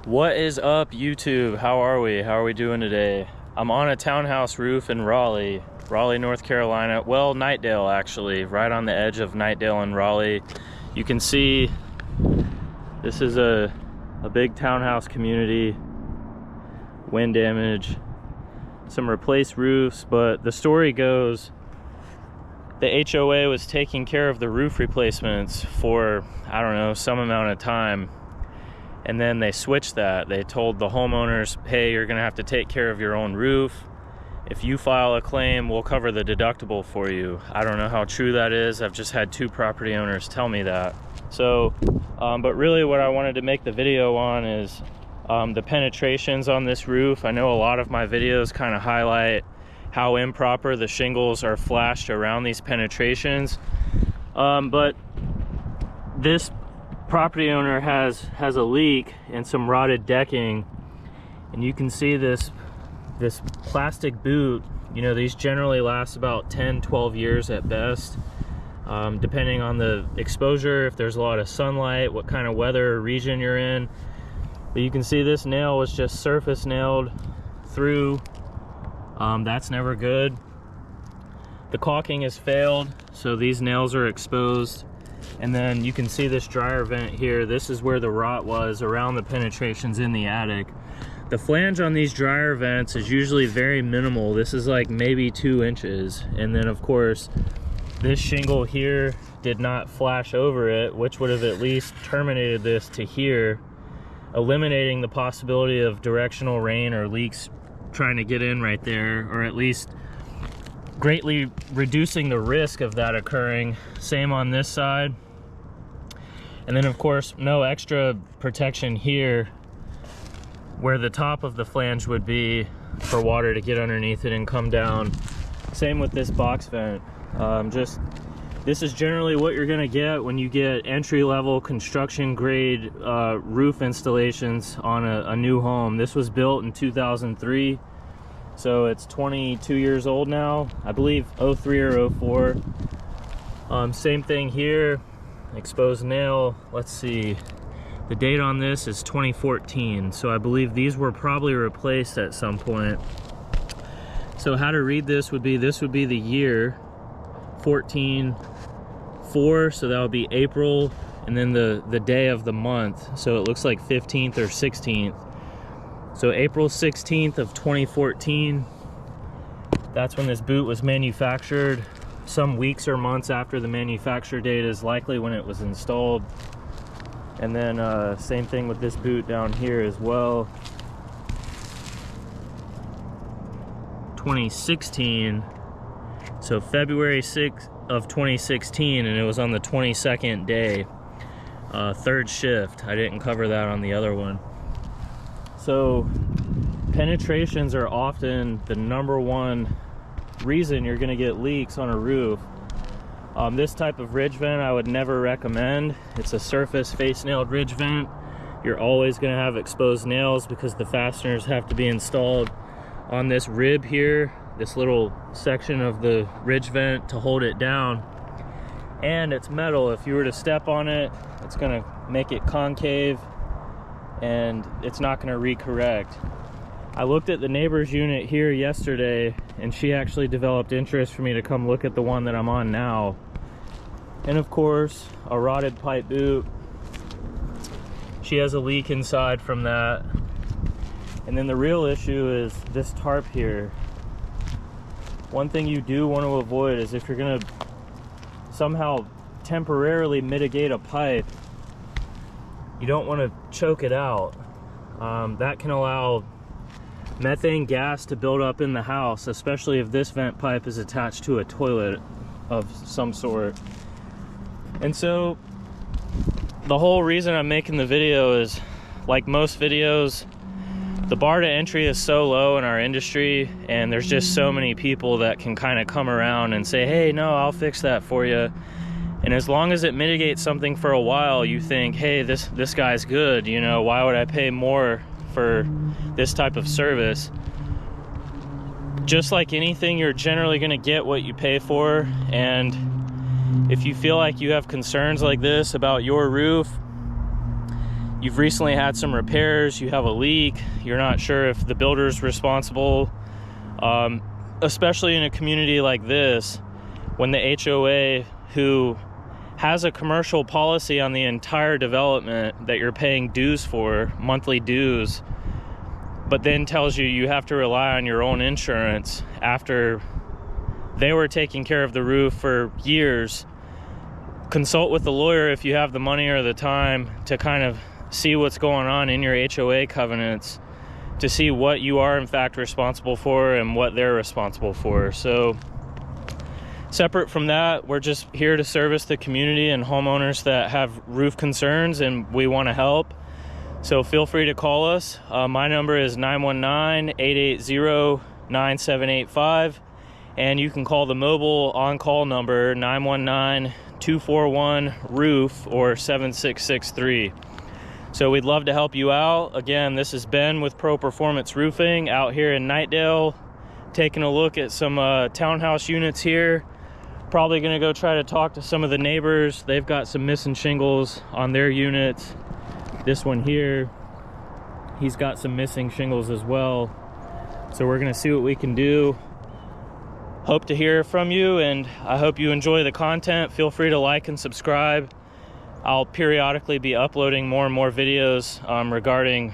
What is up, YouTube? How are we doing today? I'm on a townhouse roof in Raleigh, North Carolina. Well, Knightdale, actually, right on the edge of Knightdale and Raleigh. You can see this is a big townhouse community. Wind damage, some replaced roofs, but the story goes the HOA was taking care of the roof replacements for, I don't know, some amount of time. And then they switched that. They told the homeowners, hey, you're gonna have to take care of your own roof. If you file a claim, we'll cover the deductible for you. I don't know how true that is. I've just had 2 property owners tell me that. So, but really what I wanted to make the video on is the penetrations on this roof. I know a lot of my videos kind of highlight how improper the shingles are flashed around these penetrations. But this property owner has a leak and some rotted decking, and you can see this plastic boot. You know, these generally last about 10-12 years at best, depending on the exposure, if there's a lot of sunlight, what kind of weather or region you're in. But you can see this nail was just surface nailed through. That's never good. The caulking has failed, so these nails are exposed. And then you can see this dryer vent here. This is where the rot was around the penetrations in the attic. The flange on these dryer vents is usually very minimal. This is like maybe 2 inches. And then of course, this shingle here did not flash over it, which would have at least terminated this to here, eliminating the possibility of directional rain or leaks trying to get in right there, or at least greatly reducing the risk of that occurring. Same on this side. And then of course, no extra protection here where the top of the flange would be for water to get underneath it and come down. Same with this box vent. This is generally what you're gonna get when you get entry-level construction grade roof installations on a new home. This was built in 2003. So it's 22 years old now, I believe 03 or 04. Same thing here, exposed nail. Let's see, the date on this is 2014. So I believe these were probably replaced at some point. So how to read this would be the year 14/4, so that would be April, and then the day of the month. So it looks like 15th or 16th. So April 16th of 2014, that's when this boot was manufactured. Some weeks or months after the manufacture date is likely when it was installed. And then same thing with this boot down here as well. 2016, so February 6th of 2016, and it was on the 22nd day, 3rd shift. I didn't cover that on the other one. So penetrations are often the #1 reason you're going to get leaks on a roof. This type of ridge vent I would never recommend. It's a surface face nailed ridge vent. You're always going to have exposed nails because the fasteners have to be installed on this rib here, this little section of the ridge vent to hold it down. And it's metal. If you were to step on it, it's going to make it concave and it's not going to recorrect. I looked at the neighbor's unit here yesterday, and she actually developed interest for me to come look at the one that I'm on now. And of course, a rotted pipe boot. She has a leak inside from that. And then the real issue is this tarp here. One thing you do want to avoid is if you're going to somehow temporarily mitigate a pipe, you don't want to choke it out. That can allow methane gas to build up in the house, especially if this vent pipe is attached to a toilet of some sort. And so the whole reason I'm making the video is, like most videos, the bar to entry is so low in our industry, and there's just so many people that can kind of come around and say, hey, no, I'll fix that for you. And as long as it mitigates something for a while, you think, hey, this guy's good, you know, why would I pay more for this type of service? Just like anything, you're generally going to get what you pay for. And if you feel like you have concerns like this about your roof, you've recently had some repairs, you have a leak, you're not sure if the builder's responsible, especially in a community like this, when the HOA, who has a commercial policy on the entire development that you're paying dues for, monthly dues, but then tells you you have to rely on your own insurance after they were taking care of the roof for years. Consult with the lawyer if you have the money or the time to kind of see what's going on in your HOA covenants, to see what you are in fact responsible for and what they're responsible for. So separate from that, we're just here to service the community and homeowners that have roof concerns, and we want to help. So feel free to call us. My number is 919-880-9785, and you can call the mobile on-call number 919-241-ROOF or 7663. So we'd love to help you out. Again, this is Ben with Pro Performance Roofing out here in Knightdale, taking a look at some townhouse units here. Probably gonna go try to talk to some of the neighbors. They've got some missing shingles on their units. This one here, he's got some missing shingles as well. So we're gonna see what we can do. Hope to hear from you, and I hope you enjoy the content. Feel free to like and subscribe. I'll periodically be uploading more and more videos regarding